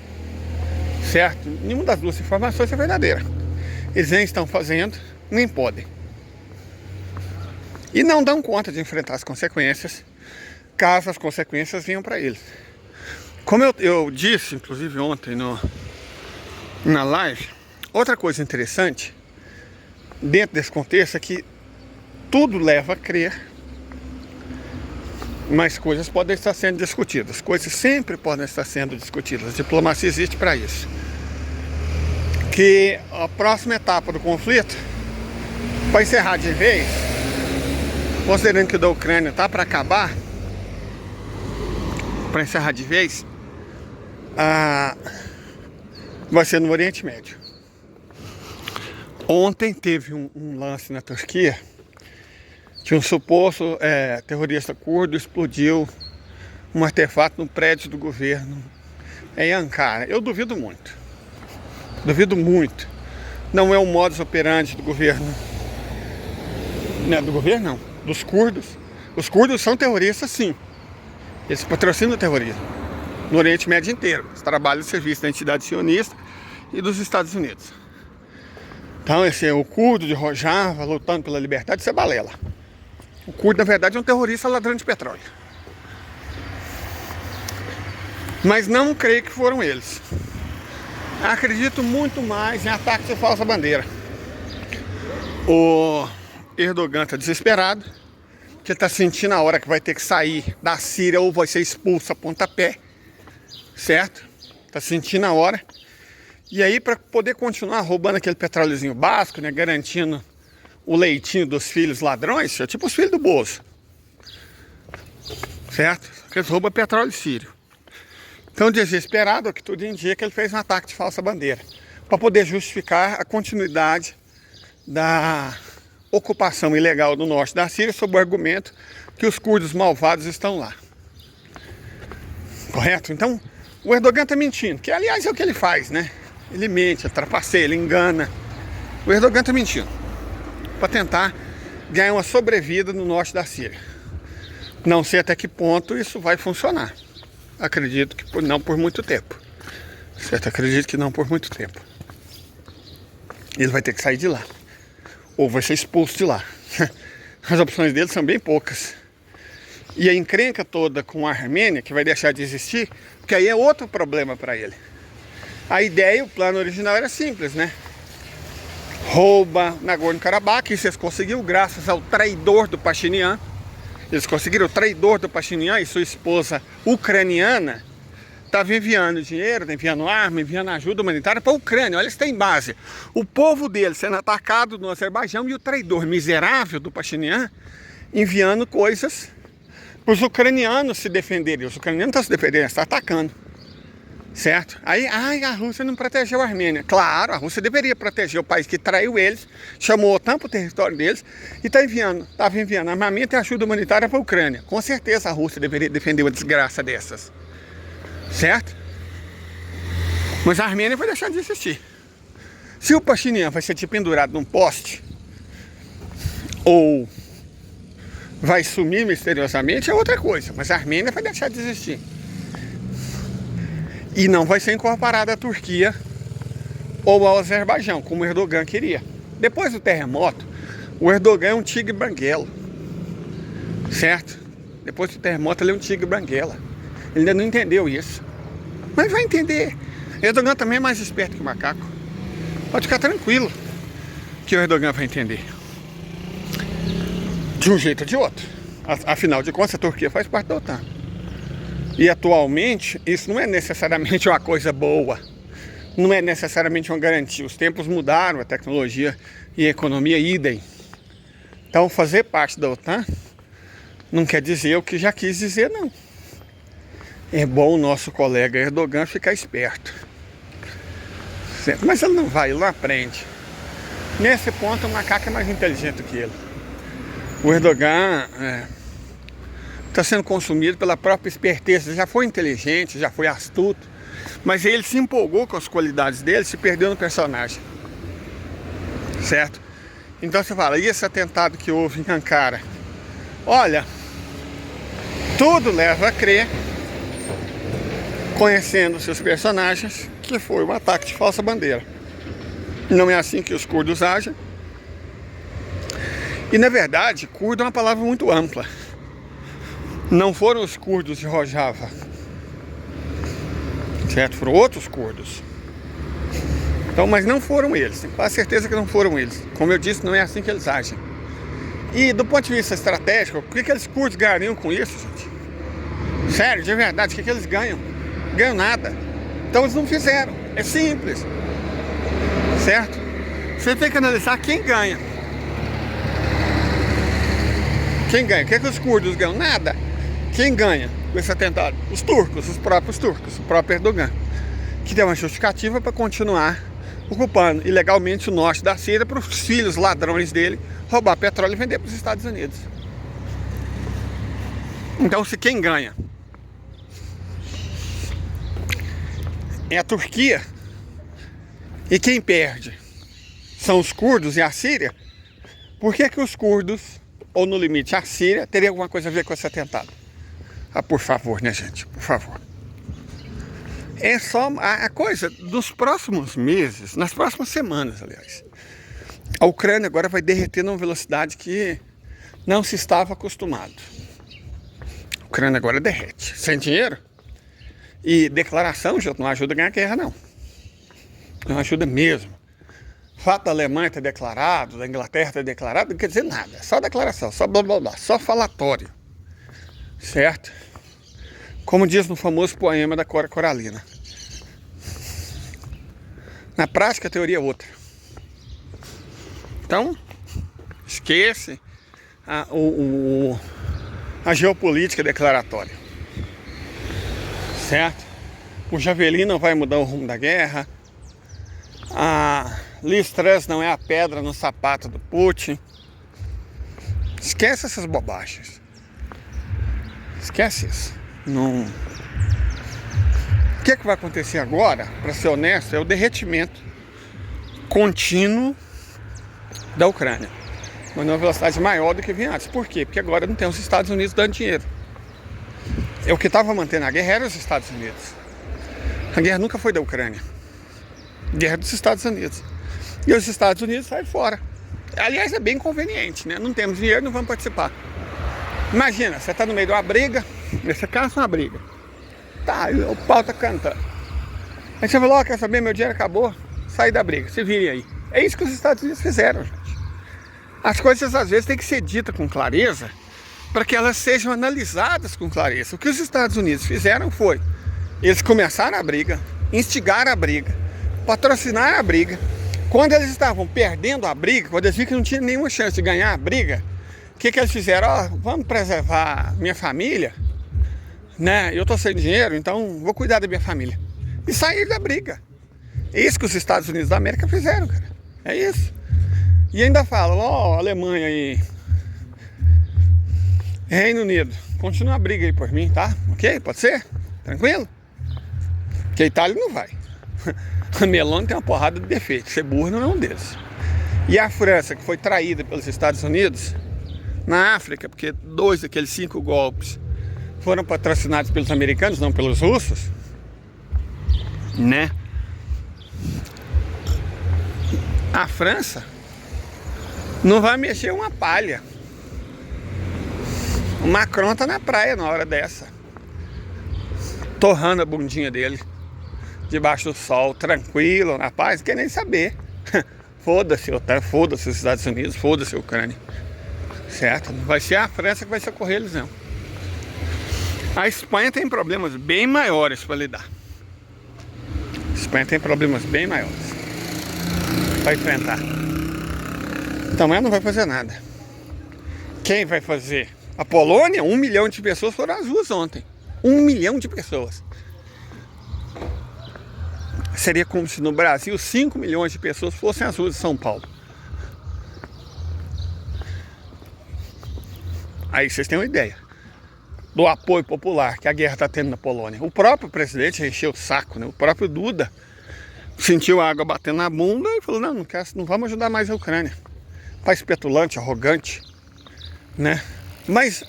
certo? Nenhuma das duas informações é verdadeira. Eles nem estão fazendo, nem podem. E não dão conta de enfrentar as consequências, caso as consequências venham para eles. Como eu disse, inclusive ontem na live, outra coisa interessante dentro desse contexto é que tudo leva a crer, mas coisas podem estar sendo discutidas. Coisas sempre podem estar sendo discutidas. A diplomacia existe para isso. Que a próxima etapa do conflito, para encerrar de vez, considerando que o da Ucrânia está para acabar, para encerrar de vez, vai ser no Oriente Médio. Ontem teve um lance na Turquia que um suposto terrorista curdo explodiu um artefato no prédio do governo em Ankara. Eu duvido muito. Duvido muito. Não é o modus operandi do governo. Não é do governo, não. Dos curdos. Os curdos são terroristas, sim. Eles patrocinam o terrorismo no Oriente Médio inteiro. Eles trabalham no serviço da entidade sionista e dos Estados Unidos. Então esse é o curdo de Rojava lutando pela liberdade, isso é balela. O curdo, na verdade, é um terrorista ladrão de petróleo. Mas não creio que foram eles. Acredito muito mais em ataques de falsa bandeira. O Erdogan está desesperado, que ele está sentindo a hora que vai ter que sair da Síria ou vai ser expulso a pontapé, certo? Está sentindo a hora. E aí, para poder continuar roubando aquele petróleozinho básico, né, garantindo o leitinho dos filhos ladrões, é tipo os filhos do Bozo, certo? Eles roubam petróleo sírio. Então, desesperado, que tudo indica, ele fez um ataque de falsa bandeira para poder justificar a continuidade da ocupação ilegal do norte da Síria sob o argumento que os curdos malvados estão lá. Correto? Então, o Erdogan está mentindo, que aliás é o que ele faz, né? Ele mente, trapaceia, ele engana. O Erdogan está mentindo para tentar ganhar uma sobrevida no norte da Síria. Não sei até que ponto isso vai funcionar. Acredito que não por muito tempo. Certo? Acredito que não por muito tempo. Ele vai ter que sair de lá. Ou vai ser expulso de lá. As opções dele são bem poucas. E a encrenca toda com a Armênia, que vai deixar de existir, porque aí é outro problema para ele. A ideia, o plano original era simples, né? Rouba Nagorno-Karabakh, isso eles conseguiram graças ao traidor do Pashinyan. Eles conseguiram, o traidor do Pashinyan e sua esposa ucraniana estava enviando dinheiro, enviando arma, enviando ajuda humanitária para a Ucrânia. Olha, isso tem base. O povo dele sendo atacado no Azerbaijão e o traidor miserável do Pashinyan enviando coisas para os ucranianos se defenderem. Os ucranianos estão se defendendo, eles estão atacando. Certo? Aí, a Rússia não protegeu a Armênia. Claro, a Rússia deveria proteger o país que traiu eles, chamou a OTAN para o território deles e estava enviando armamento e ajuda humanitária para a Ucrânia. Com certeza a Rússia deveria defender uma desgraça dessas. Certo? Mas a Armênia vai deixar de existir. Se o Pashinyan vai ser pendurado num poste ou vai sumir misteriosamente é outra coisa. Mas a Armênia vai deixar de existir. E não vai ser incorporada à Turquia ou ao Azerbaijão, como o Erdogan queria. Depois do terremoto, o Erdogan é um tigre banguelo. Certo? Depois do terremoto ele é um tigre banguela. Ele ainda não entendeu isso. Mas vai entender. O Erdogan também é mais esperto que o macaco. Pode ficar tranquilo que o Erdogan vai entender. De um jeito ou de outro. Afinal de contas, a Turquia faz parte da OTAN. E atualmente, isso não é necessariamente uma coisa boa. Não é necessariamente uma garantia. Os tempos mudaram, a tecnologia e a economia idem. Então, fazer parte da OTAN não quer dizer o que já quis dizer, não. É bom o nosso colega Erdogan ficar esperto. Certo? Mas ele não vai, ele não aprende. Nesse ponto, o macaco é mais inteligente que ele. O Erdogan está sendo consumido pela própria esperteza. Já foi inteligente, já foi astuto, mas ele se empolgou com as qualidades dele, se perdeu no personagem. Certo? Então você fala, e esse atentado que houve em Ankara? Olha, tudo leva a crer, conhecendo seus personagens, que foi um ataque de falsa bandeira. Não é assim que os curdos agem. E na verdade, curdo é uma palavra muito ampla. Não foram os curdos de Rojava, certo? Foram outros curdos. Então, mas não foram eles. Tenho quase certeza que não foram eles. Como eu disse, não é assim que eles agem. E do ponto de vista estratégico, o que aqueles curdos ganhariam com isso, gente? Sério, de verdade, o que eles ganham? Ganham nada. Então eles não fizeram. É simples. Certo? Você tem que analisar quem ganha. Quem ganha? O que os curdos ganham? Nada. Quem ganha com esse atentado? Os turcos, os próprios turcos, o próprio Erdogan, que deu uma justificativa para continuar ocupando ilegalmente o norte da Síria para os filhos ladrões dele roubar petróleo e vender para os Estados Unidos. Então, se quem ganha é a Turquia e quem perde são os curdos e a Síria, por que os curdos, ou no limite a Síria, teria alguma coisa a ver com esse atentado? Ah, por favor, né, gente? Por favor. É só a coisa dos próximos meses, nas próximas semanas, aliás. A Ucrânia agora vai derreter numa velocidade que não se estava acostumado. A Ucrânia agora derrete. Sem dinheiro. E declaração, gente, não ajuda a ganhar a guerra, não. Não ajuda mesmo. O fato da Alemanha ter declarado, da Inglaterra ter declarado, não quer dizer nada. É só declaração, só blá blá blá, só falatório. Certo? Como diz no famoso poema da Cora Coralina. Na prática, a teoria é outra. Então, esquece a geopolítica declaratória. Certo? O Javelin não vai mudar o rumo da guerra. A Liz Truss não é a pedra no sapato do Putin. Esquece essas bobagens. Esquece isso. O que vai acontecer agora, para ser honesto, é o derretimento contínuo da Ucrânia, mas numa velocidade maior do que vinha antes. Por quê? Porque agora não tem os Estados Unidos dando dinheiro. O que estava mantendo a guerra era os Estados Unidos. A guerra nunca foi da Ucrânia. A guerra dos Estados Unidos. E os Estados Unidos saem fora. Aliás, é bem conveniente, né? Não temos dinheiro, não vamos participar. Imagina, você está no meio de uma briga, você caça uma briga. Tá, o pau tá cantando. Aí você falou, quer saber, meu dinheiro acabou, sai da briga, se virem aí. É isso que os Estados Unidos fizeram, gente. As coisas às vezes têm que ser ditas com clareza, para que elas sejam analisadas com clareza. O que os Estados Unidos fizeram foi, eles começaram a briga, instigaram a briga, patrocinaram a briga. Quando eles estavam perdendo a briga, quando eles viram que não tinha nenhuma chance de ganhar a briga, o que eles fizeram? Vamos preservar minha família, né? Eu tô sem dinheiro, então vou cuidar da minha família. E sair da briga. É isso que os Estados Unidos da América fizeram, cara. É isso. E ainda falam, Alemanha e Reino Unido, continua a briga aí por mim, tá? Ok? Pode ser? Tranquilo? Porque a Itália não vai. A Meloni tem uma porrada de defeitos. Ser burro não é um deles. E a França, que foi traída pelos Estados Unidos na África, porque 2 daqueles 5 golpes foram patrocinados pelos americanos, não pelos russos, né? A França não vai mexer uma palha. O Macron tá na praia na hora dessa, torrando a bundinha dele debaixo do sol, tranquilo, na paz, não quer nem saber. Foda-se a OTAN, foda-se os Estados Unidos, foda-se a Ucrânia. Certo? Não vai ser a França que vai socorrer eles, não. A Espanha tem problemas bem maiores para lidar. A Espanha tem problemas bem maiores para enfrentar. Então ela não vai fazer nada. Quem vai fazer? A Polônia, 1 milhão de pessoas foram às ruas ontem. 1 milhão de pessoas. Seria como se no Brasil 5 milhões de pessoas fossem às ruas de São Paulo. Aí vocês têm uma ideia do apoio popular que a guerra está tendo na Polônia. O próprio presidente encheu o saco, né? O próprio Duda sentiu a água batendo na bunda e falou, não vamos ajudar mais a Ucrânia. País petulante, arrogante, né? Mas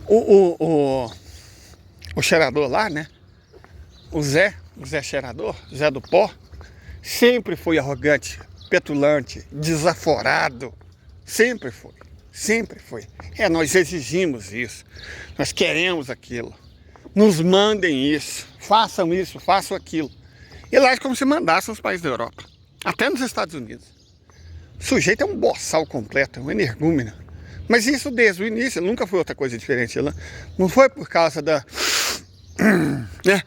o cheirador lá, né? O Zé Cheirador, Zé do Pó, sempre foi arrogante, petulante, desaforado. Sempre foi. Sempre foi. Nós exigimos isso. Nós queremos aquilo. Nos mandem isso. Façam isso, façam aquilo. E lá é como se mandassem os países da Europa. Até nos Estados Unidos. O sujeito é um boçal completo, um energúmeno. Mas isso desde o início, nunca foi outra coisa diferente. Não foi por causa né,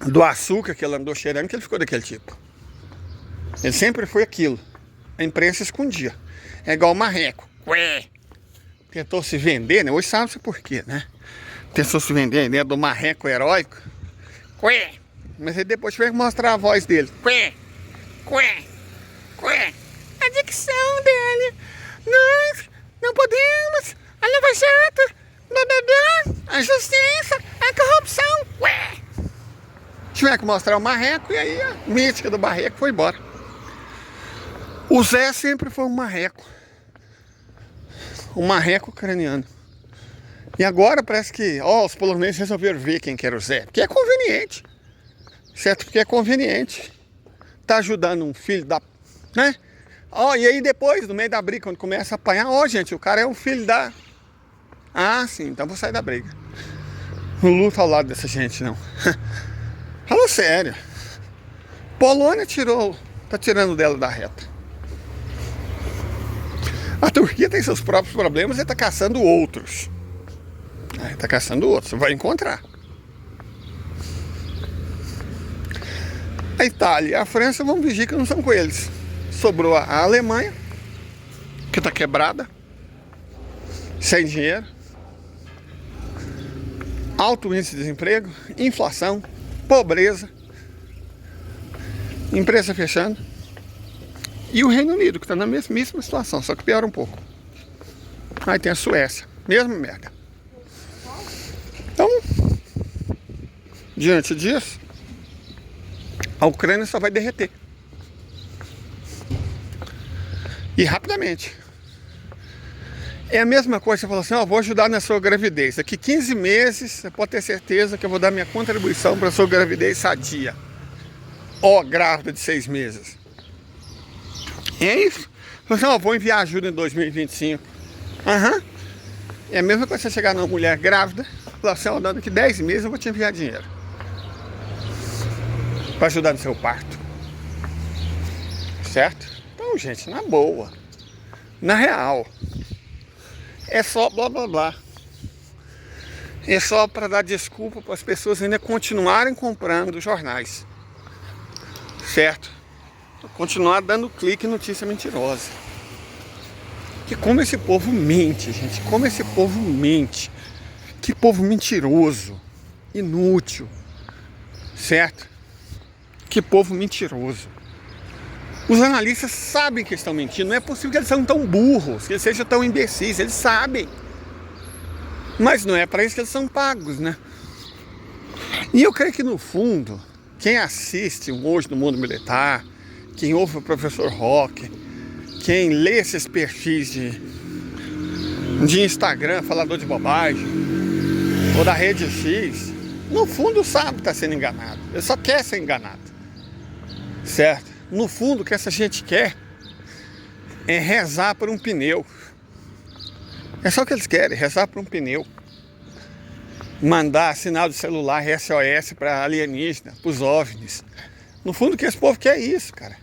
do açúcar que ele andou cheirando que ele ficou daquele tipo. Ele sempre foi aquilo. A imprensa escondia. É igual o marreco. Ué. Tentou se vender, né? Hoje sabe-se por quê, né? Tentou se vender dentro do marreco heróico. Ué. Mas aí depois tiver que mostrar a voz dele. Ué. Ué. Ué. A dicção dele. Nós não podemos. A Lava Jato. A justiça. A corrupção. Ué. Tiver que mostrar o marreco e aí a mítica do marreco foi embora. O Zé sempre foi um marreco ucraniano. E agora parece que os poloneses resolveram ver quem que era o Zé. Porque é conveniente. Certo? Porque é conveniente. Tá ajudando um filho da... né? E aí depois, no meio da briga, quando começa a apanhar, gente, o cara é um filho da... Ah, sim, então vou sair da briga. Não luto ao lado dessa gente, não. Falou sério. Polônia tá tirando dela da reta. A Turquia tem seus próprios problemas e está caçando outros. Está caçando outros, vai encontrar. A Itália e a França vão fingir que não são com eles. Sobrou a Alemanha, que está quebrada, sem dinheiro, alto índice de desemprego, inflação, pobreza, empresa fechando. E o Reino Unido, que está na mesma situação, só que piora um pouco. Aí tem a Suécia, mesma merda. Então, Diante disso, a Ucrânia só vai derreter. E rapidamente. É a mesma coisa, você falou assim, ó, vou ajudar na sua gravidez. Daqui 15 meses, você pode ter certeza que eu vou dar minha contribuição para a sua gravidez sadia. Ó, grávida de 6 meses. É isso. Você, ó, vou enviar ajuda em 2025. Aham. É a mesma coisa você chegar numa mulher grávida, falar assim, ó, daqui 10 meses eu vou te enviar dinheiro. Para ajudar no seu parto. Certo? Então, gente, na boa. Na real. É só blá blá blá. É só para dar desculpa para as pessoas ainda continuarem comprando jornais. Certo? Continuar dando clique em notícia mentirosa. Que como esse povo mente, gente. Como esse povo mente. Que povo mentiroso. Inútil. Certo? Que povo mentiroso. Os analistas sabem que estão mentindo. Não é possível que eles sejam tão burros, que eles sejam tão imbecis. Eles sabem. Mas não é para isso que eles são pagos, né? E eu creio que no fundo, quem assiste Hoje no Mundo Militar, quem ouve o professor Roque, quem lê esses perfis de Instagram, falador de bobagem, ou da Rede X, no fundo sabe que está sendo enganado. Ele só quer ser enganado. Certo? No fundo, o que essa gente quer é rezar por um pneu. É só o que eles querem, rezar por um pneu. Mandar sinal de celular SOS para alienígena, para os OVNIs. No fundo, o que esse povo quer é isso, cara.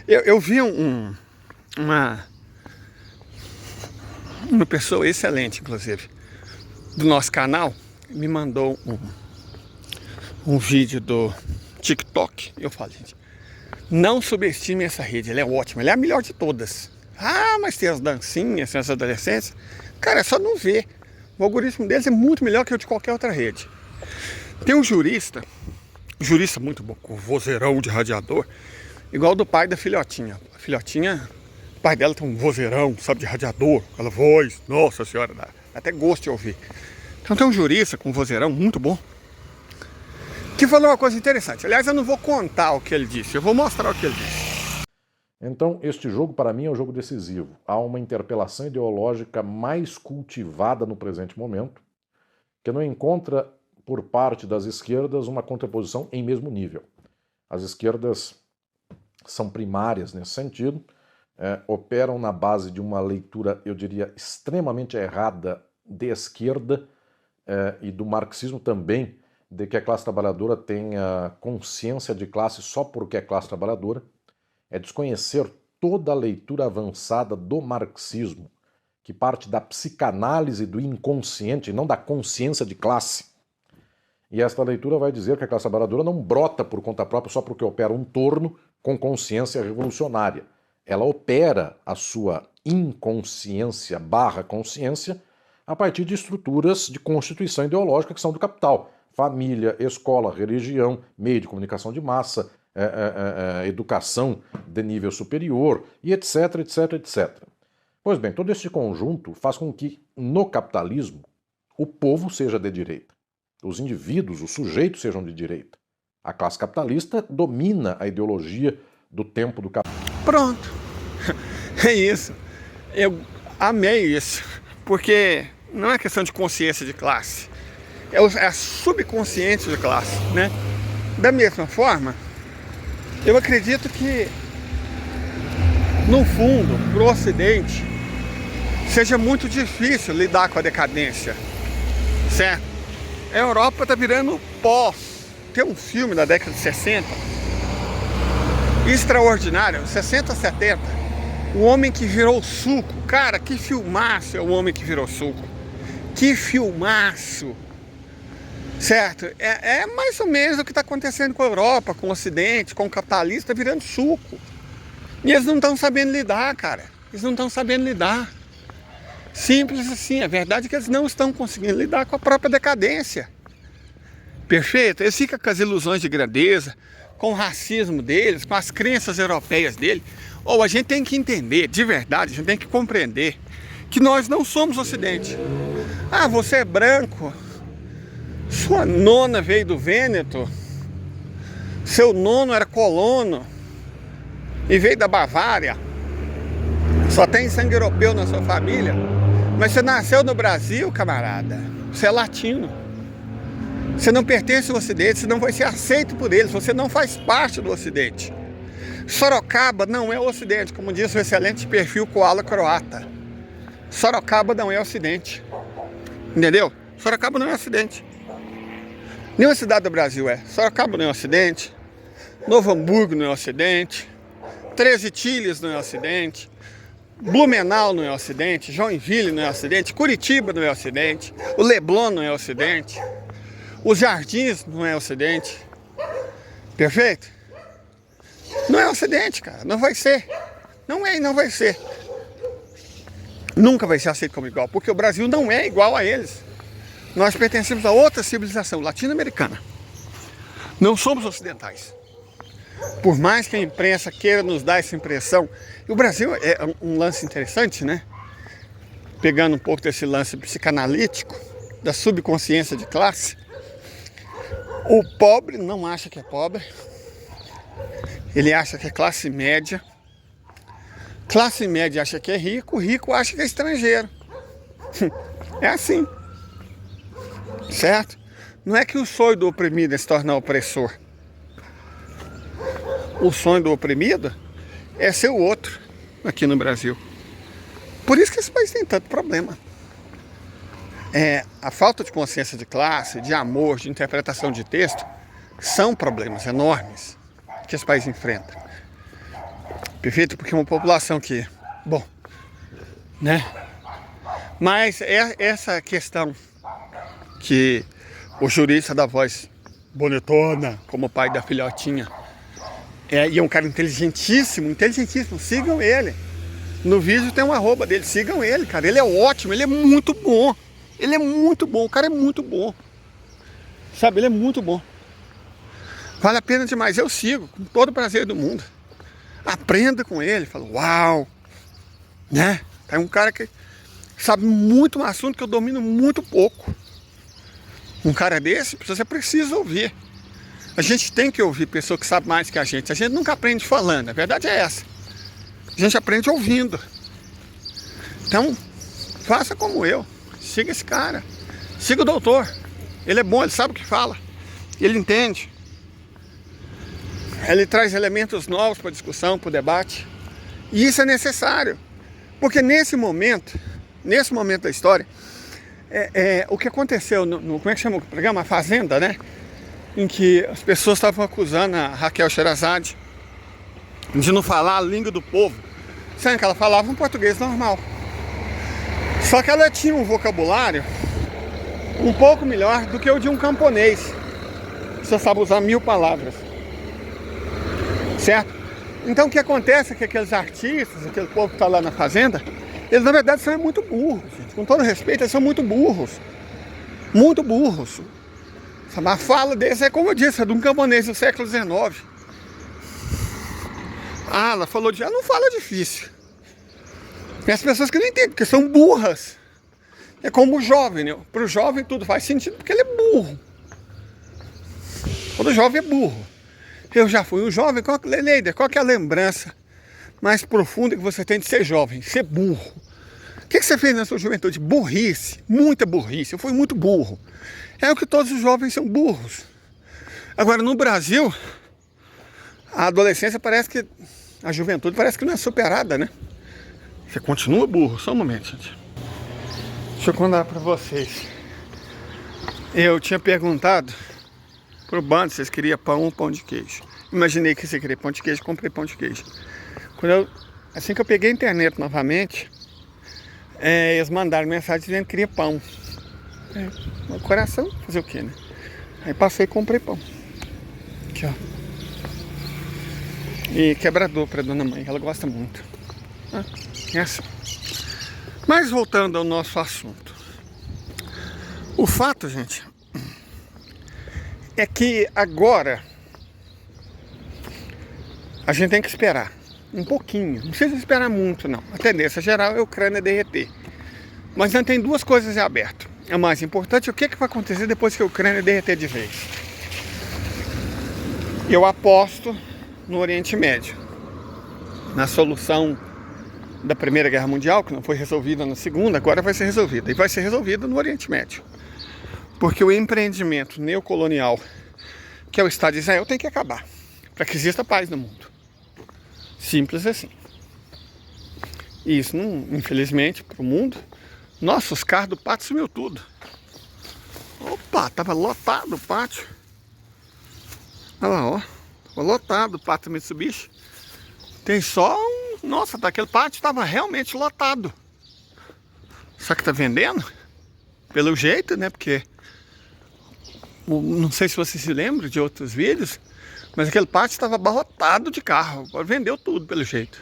Eu vi uma pessoa excelente, inclusive, do nosso canal, me mandou um vídeo do TikTok. Eu falei, gente, não subestime essa rede, ela é ótima, ela é a melhor de todas. Ah, mas tem as dancinhas, tem as adolescentes. Cara, é só não ver. O algoritmo deles é muito melhor que o de qualquer outra rede. Tem um jurista muito bom, com vozeirão de radiador, igual do pai da filhotinha. A filhotinha, o pai dela tem um vozeirão, sabe, de radiador, aquela voz, nossa senhora, dá até gosto de ouvir. Então tem um jurista com um vozeirão muito bom, que falou uma coisa interessante. Aliás, eu não vou contar o que ele disse, eu vou mostrar o que ele disse. Então, este jogo, para mim, é um jogo decisivo. Há uma interpelação ideológica mais cultivada no presente momento, que não encontra, por parte das esquerdas, uma contraposição em mesmo nível. As esquerdas são primárias nesse sentido, operam na base de uma leitura, eu diria, extremamente errada de esquerda e do marxismo também, de que a classe trabalhadora tenha consciência de classe só porque é classe trabalhadora, é desconhecer toda a leitura avançada do marxismo, que parte da psicanálise do inconsciente, não da consciência de classe. E esta leitura vai dizer que a classe trabalhadora não brota por conta própria só porque opera um torno com consciência revolucionária. Ela opera a sua inconsciência / consciência a partir de estruturas de constituição ideológica que são do capital. Família, escola, religião, meio de comunicação de massa, educação de nível superior e etc, etc, etc. Pois bem, todo esse conjunto faz com que, no capitalismo, o povo seja de direita. Os indivíduos, os sujeitos sejam de direita. A classe capitalista domina a ideologia do tempo do capitalismo. Pronto. É isso. Eu amei isso. Porque não é questão de consciência de classe. É a subconsciência de classe, né? Da mesma forma, eu acredito que, no fundo, para o Ocidente, seja muito difícil lidar com a decadência, certo? A Europa está virando pós. Tem um filme da década de 60, extraordinário, 60, 70, O Homem que Virou Suco. Cara, que filmaço é O Homem que Virou Suco. Que filmaço! Certo? É mais ou menos o que está acontecendo com a Europa, com o Ocidente, com o capitalista virando suco. E eles não estão sabendo lidar, cara. Eles não estão sabendo lidar. Simples assim. A verdade é que eles não estão conseguindo lidar com a própria decadência. Perfeito? Eles ficam com as ilusões de grandeza, com o racismo deles, com as crenças europeias dele. Ou a gente tem que entender, de verdade, a gente tem que compreender que nós não somos Ocidente. Ah, você é branco. Sua nona veio do Vêneto, seu nono era colono e veio da Bavária. Só tem sangue europeu na sua família. Mas você nasceu no Brasil, camarada. Você é latino. Você não pertence ao Ocidente, você não vai ser aceito por eles, você não faz parte do Ocidente. Sorocaba não é o Ocidente, como diz o excelente perfil Koala Croata. Sorocaba não é o Ocidente. Entendeu? Sorocaba não é o Ocidente. Nenhuma cidade do Brasil é. Sorocaba não é o Ocidente. Novo Hamburgo não é o Ocidente. 13 Tilhas não é o Ocidente. Blumenau não é o Ocidente. Joinville não é o Ocidente. Curitiba não é o Ocidente. O Leblon não é o Ocidente. Os Jardins não é o Ocidente. Perfeito? Não é o Ocidente, cara. Não vai ser. Não é e não vai ser. Nunca vai ser aceito como igual, porque o Brasil não é igual a eles. Nós pertencemos a outra civilização latino-americana. Não somos ocidentais. Por mais que a imprensa queira nos dar essa impressão, e o Brasil é um lance interessante, né? Pegando um pouco desse lance psicanalítico, da subconsciência de classe, o pobre não acha que é pobre, ele acha que é classe média. Classe média acha que é rico, rico acha que é estrangeiro. É assim. Certo? Não é que o sonho do oprimido é se tornar opressor. O sonho do oprimido é ser o outro aqui no Brasil. Por isso que esse país tem tanto problema. A falta de consciência de classe, de amor, de interpretação de texto, são problemas enormes que esse país enfrenta. Perfeito? Porque é uma população que, bom, né? Mas essa questão que o jurista da voz bonitona, como o pai da filhotinha, e é um cara inteligentíssimo, sigam ele. No vídeo tem um arroba dele, sigam ele, cara. Ele é ótimo, ele é muito bom. Ele é muito bom, o cara é muito bom. Sabe, ele é muito bom. Vale a pena demais, eu sigo com todo o prazer do mundo. Aprenda com ele, fala, uau, né? É um cara que sabe muito um assunto que eu domino muito pouco. Um cara desse, você precisa ouvir. A gente tem que ouvir pessoa que sabe mais que a gente. A gente nunca aprende falando, a verdade é essa. A gente aprende ouvindo. Então, faça como eu. Siga esse cara. Siga o doutor. Ele é bom, ele sabe o que fala. Ele entende. Ele traz elementos novos para a discussão, para o debate. E isso é necessário. Porque nesse momento da história, o que aconteceu no como é que chama o programa? A Fazenda, né? Em que as pessoas estavam acusando a Raquel Sherazade de não falar a língua do povo, sendo que ela falava um português normal. Só que ela tinha um vocabulário um pouco melhor do que o de um camponês. Você sabe usar 1000 palavras. Certo? Então o que acontece é que aqueles artistas, aquele povo que está lá na fazenda, eles na verdade são muito burros, gente. Com todo respeito, eles são muito burros. Muito burros. A fala deles é como eu disse, é de um camponês do século XIX. Ela falou ela não fala difícil. Tem as pessoas que não entendem, porque são burras. É como o jovem, né? Para o jovem tudo faz sentido porque ele é burro. Todo jovem é burro. Eu já fui um jovem, qual que é a lembrança mais profunda que você tem de ser jovem? Ser burro. O que você fez na sua juventude? Burrice, muita burrice. Eu fui muito burro. É o que todos os jovens são burros. Agora, no Brasil, a adolescência parece que... A juventude parece que não é superada, né? Você continua burro. Só um momento, gente. Deixa eu contar pra vocês. Eu tinha perguntado pro bando se vocês queriam pão ou pão de queijo. Imaginei que você queria pão de queijo, comprei pão de queijo. Assim que eu peguei a internet novamente, eles mandaram mensagem dizendo que queria pão. Meu coração, fazer o quê, né? Aí passei e comprei pão. Aqui, ó. E quebrador pra dona mãe, ela gosta muito. É assim. Mas voltando ao nosso assunto. O fato, gente, é que agora a gente tem que esperar um pouquinho. Não precisa esperar muito, não. A tendência geral é a Ucrânia derreter. Mas ainda tem duas coisas em aberto. é mais importante, o que vai acontecer depois que a Ucrânia derreter de vez. Eu aposto no Oriente Médio, na solução da Primeira Guerra Mundial, que não foi resolvida na Segunda, agora vai ser resolvida. E vai ser resolvida no Oriente Médio. Porque o empreendimento neocolonial, que é o Estado de Israel, tem que acabar, para que exista paz no mundo. Simples assim. E isso, não, infelizmente, para o mundo... Nossa, os carros do pátio sumiu tudo. Opa, tava lotado o pátio. Olha lá, ó. Tava lotado o pátio Mitsubishi. Tem só um... Nossa, aquele pátio tava realmente lotado. Será que tá vendendo? Pelo jeito, né? Porque... Não sei se você se lembra de outros vídeos, mas aquele pátio estava abarrotado de carro. Agora vendeu tudo pelo jeito.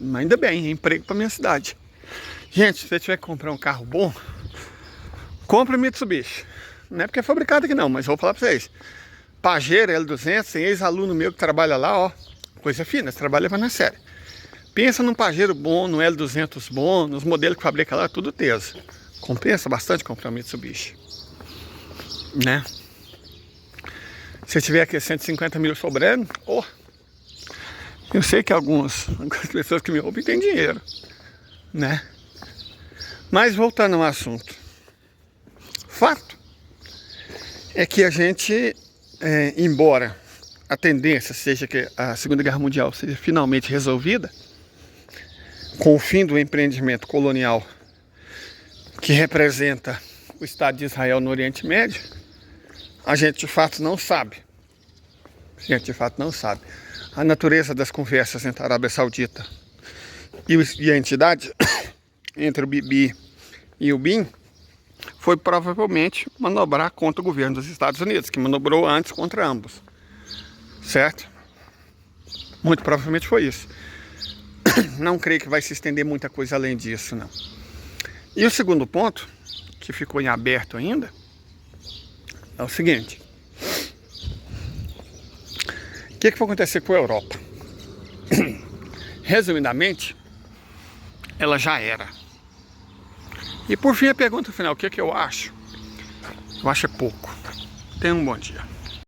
Mas ainda bem, é emprego para minha cidade. Gente, se você tiver que comprar um carro bom, compre Mitsubishi. Não é porque é fabricado aqui não, mas vou falar para vocês. Pajero L200, tem ex-aluno meu que trabalha lá, ó. Coisa fina, você trabalha levando a sério. Pensa num Pajero bom, no L200 bom, nos modelos que fabrica lá, tudo teso. Compensa bastante comprar um Mitsubishi. Né? Se tiver aqui 150 mil sobrando, oh, eu sei que algumas pessoas que me ouvem têm dinheiro, né? Mas voltando ao assunto, fato é que a gente, embora a tendência seja que a Segunda Guerra Mundial seja finalmente resolvida, com o fim do empreendimento colonial que representa o Estado de Israel no Oriente Médio, a gente de fato não sabe. A gente de fato não sabe. A natureza das conversas entre a Arábia Saudita e a entidade, entre o Bibi e o Bin, foi provavelmente manobrar contra o governo dos Estados Unidos, que manobrou antes contra ambos. Certo? Muito provavelmente foi isso. Não creio que vai se estender muita coisa além disso, não. E o segundo ponto, que ficou em aberto ainda, é o seguinte: o que vai acontecer com a Europa? Resumidamente, ela já era. E por fim a pergunta final, o que eu acho? Eu acho é pouco. Tenha um bom dia.